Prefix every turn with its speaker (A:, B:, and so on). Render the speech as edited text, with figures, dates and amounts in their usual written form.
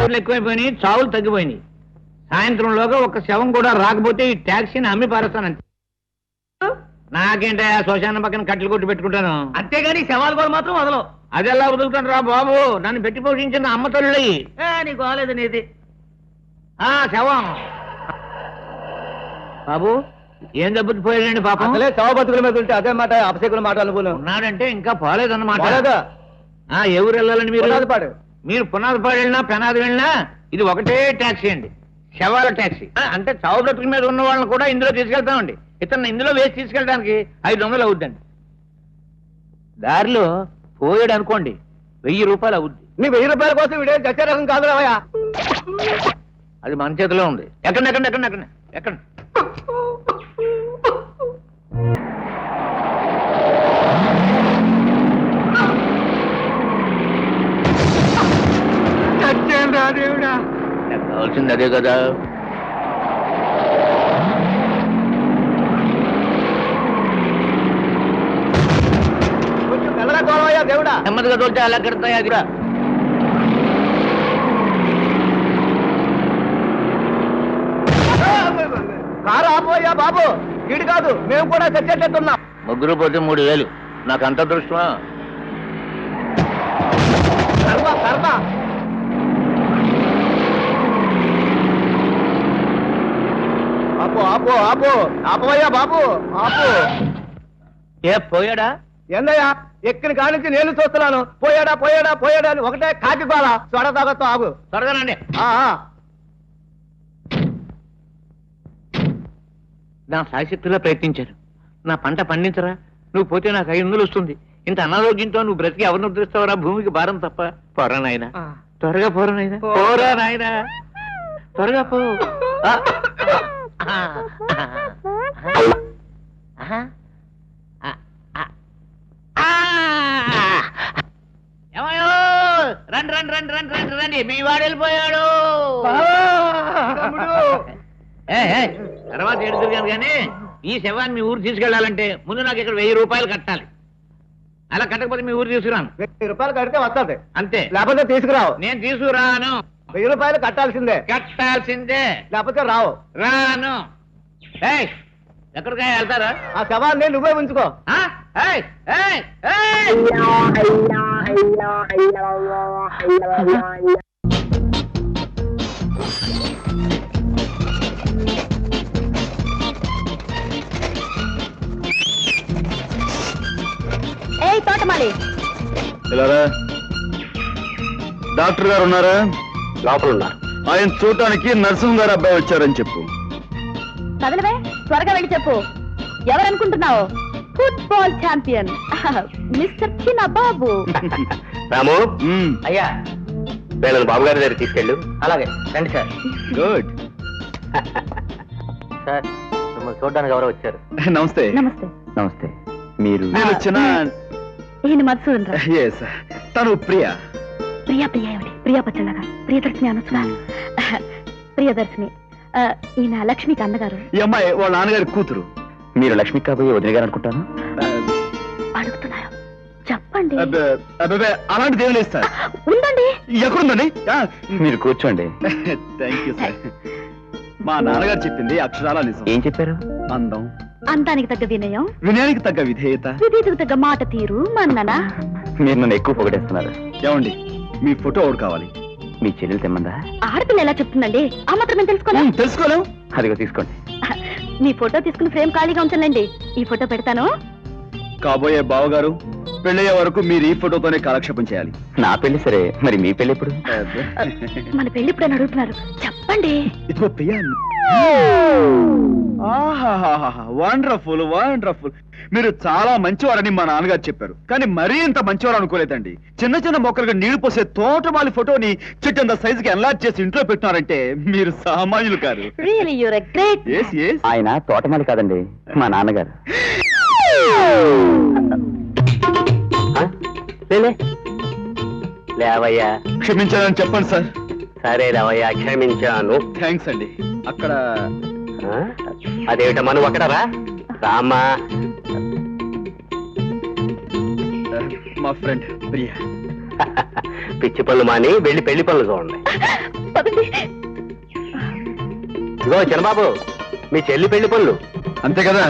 A: రేట్లు ఎక్కువైపోయినాయి, చావులు తగ్గిపోయినాయి. సాయంత్రంలోగా ఒక శవం కూడా రాకపోతే ఈ ట్యాక్సీని అమ్మి పారేస్తానంతే. నాకేంటే శ్మశానం పక్కన కట్టెలు కొట్టి పెట్టుకుంటాను
B: అంతేగాని శవాలు కూడా మాత్రం వదలవు.
A: అదెలా వదులుతాను రా బాబు, నన్ను పెట్టి పోషించిన అమ్మ తల్లి.
B: నీకు బాగలేదు నీది.
A: శవం బాబు ఏం దెబ్బతిపోయాడండి పాపం?
B: అసలే శవ బతుకుల మీద ఉంటే అదే మాట అపశకుల మాట అనుకున్నాను.
A: ఉన్నాడంటే ఇంకా పోలేదన్నమాట. ఏ ఊరు వెళ్ళాలండి మీరు? మీరు పునాదిపాడు వెళ్ళినా పెనాది వెళ్ళినా ఇది ఒకటే ట్యాక్సీ అండి, శవాల ట్యాక్సీ. అంటే చావు బ్రతుకుల మీద ఉన్న వాళ్ళని కూడా ఇందులో తీసుకెళ్తామండి. ఇతను ఇందులో వేసి తీసుకెళ్ళడానికి 500 అవుద్దండి. దారిలో పోయాడు అనుకోండి 1000 రూపాయలు అవుద్ది.
B: నీ 1000 రూపాయల కోసం వీడే చచ్చే రకం కాదు రావయ్యా.
A: అది మన చేతిలో ఉంది. ఎక్కండి ఎక్కండి ఎక్కండి ఎక్కండి ఎక్కండి.
B: దేవుడా,
A: కావాల్సింది అదే కదా.
B: కొంచెం మెల్లగా కోవయ్యా దేవుడా.
A: నెమ్మదిగా తోలితే అలా కడతాయి. అది
B: కారు ఆపోయా బాబు, వీడు కాదు మేము కూడా చచ్చేటట్టున్నాం.
A: ముగ్గురు పోతే 3000. నాకు అంత అదృష్టమా?
B: ఆపో ఆపో ఆపో ఆపోయా బాబు ఆపు.
A: ఏ పోయాడా?
B: ఏందయ్యా ఎక్కిన కాడి నుంచి నేను చూస్తున్నాను. పోయాడా పోయాడా పోయాడా అని ఒకటే కాకి గోల. చొడ తాగొద్దు, ఆగు
A: త్వరగానండి. నా శాయశక్తిలో ప్రయత్నించారు. నా పంట పండించరా, నువ్వు పోతే నాకు 500 వస్తుంది. ఇంత అనారోగ్యంతో నువ్వు బ్రతికి ఎవరిని ఉద్ధరిస్తావరా? భూమికి భారం తప్ప. పోరా నాయన, త్వరగా పోరా నాయన, పోరా నాయన, త్వరగా పో. రండి రండి రండి రండి రండి రండి, మీ వాడు వెళ్ళిపోయాడు. తర్వాత ఎడుతుగాను కానీ ఈ శవాన్ని మీ ఊరు తీసుకెళ్లాలంటే ముందు నాకు ఇక్కడ 1000 రూపాయలు కట్టాలి. అలా కట్టకపోతే మీ ఊరు తీసుకురాను.
B: 1000 రూపాయలు కడితే వస్తుంది,
A: అంతే.
B: లేకపోతే తీసుకురావు.
A: నేను తీసుకురాను.
B: 1000 రూపాయలు కట్టాల్సిందే.
A: కట్టాల్సిందే,
B: లేకపోతే రావు.
A: రాను. ఎక్కడికైనా వెళ్తారా?
B: ఆ శవాన్ని నువ్వే ఉంచుకో.
C: తోటమాలి,
D: డాక్టర్ గారు ఉన్నారా?
B: లోపల ఉన్నారు.
D: ఆయన చూడటానికి నరసింహ గారు అబ్బాయి వచ్చారని చెప్పు.
C: చదవే, త్వరగా వెళ్ళి చెప్పు. ఎవరనుకుంటున్నావు? ఫుట్బాల్ ఛాంపియన్ మిస్టర్ చిన్నబాబు.
B: రాము,
A: అయ్యా
B: వీళ్ళని బాబు గారి దగ్గర తీసుకెళ్ళు. అలాగే రండి సార్.
D: గుడ్
B: సార్, మిమ్మల్ని చూడడానికి ఎవరో వచ్చారు.
D: నమస్తే.
C: నమస్తే.
D: నమస్తే. మీరు వచ్చిన
C: ఈయన మధుసూదన్ రావు.
D: ఎస్, తను ప్రియా.
C: ప్రియా ప్రియా ఏమిటి? ప్రియా పచ్చళ్ళగా ప్రియదర్శిని అనొచ్చుగా. ప్రియదర్శిని. ఈయన లక్ష్మికి అన్నగారు.
D: ఈ అమ్మాయి వాళ్ళ నాన్నగారి కూతురు.
B: మీరు లక్ష్మి కాబోయే వదిన గారు అనుకుంటాను.
C: అడుగుతున్నారు, చెప్పండి.
D: అలాంటిది ఏం లేదు సార్.
C: ఉందండి.
D: ఎక్కడుందండి?
B: మీరు కూర్చోండి.
D: Thank you sir. మా నాన్నగారు చెప్పింది అక్షరాల నిజం.
B: ఏం చెప్పారు?
D: అందం,
C: అందానికి తగ్గ వినయం,
D: వినయానికి తగ్గ విధేయత,
C: విధేయతకు తగ్గ మాట తీరు, మన్నన.
B: మీరు నన్ను ఎక్కువ పొగడేస్తున్నారు.
D: ఏమండి, మీ ఫోటో ఒకటి కావాలి.
B: మీ చెల్లెలు తెమ్మందా?
C: ఆడపిల్ల ఎలా చెప్తుందండి? ఆ మాత్రం మేము
D: తెలుసుకోలేం.
B: అదిగో తీసుకోండి.
C: మీ ఫోటో తీసుకుని ఫ్రేమ్ ఖాళీగా ఉంచండి. ఈ ఫోటో పెడతాను.
D: కాబోయే బావగారు, పెళ్ళయ్యే వరకు మీరు ఈ ఫోటోతోనే కాలక్షేపం చేయాలి.
B: నా పెళ్లి సరే, మరి మీ పెళ్లి ఎప్పుడు?
C: మన పెళ్లి ఇప్పుడు అడుగుతున్నారు, చెప్పండి.
D: ఇదిగో ప్రియా. Wonderful wonderful. మీరు చాలా మంచివారని మా నాన్నగారు చెప్పారు, కానీ మరీ ఇంత మంచివారు అనుకోలేదండి. చిన్న చిన్న మొక్కలుగా నీళ్లు పోసే తోటమాలి ఫోటోని చెట్టంత సైజుకి ఎన్లార్జ్ చేసి ఇంట్లో పెట్టినారంటే మీరు సామాన్యులు కాదు.
B: ఆయన తోటమాలి కాదండి, మా నాన్నగారు. లేవయ్యా.
D: క్షమించాలని చెప్పండి సార్.
B: సరే లేవయ్యా, క్షమించాను.
D: థ్యాంక్స్ అండి. అక్కడ
B: అదేమిట మనం అక్కడరా రామా.
D: మా ఫ్రెండ్ ప్రియా.
B: పిచ్చి పనులు మాని వెళ్ళి పెళ్లి పనులు చూడండి.
C: పదండి.
B: ఇగో చిన్నబాబు, మీ చెల్లి పెళ్లి పనులు.
D: అంతే కదా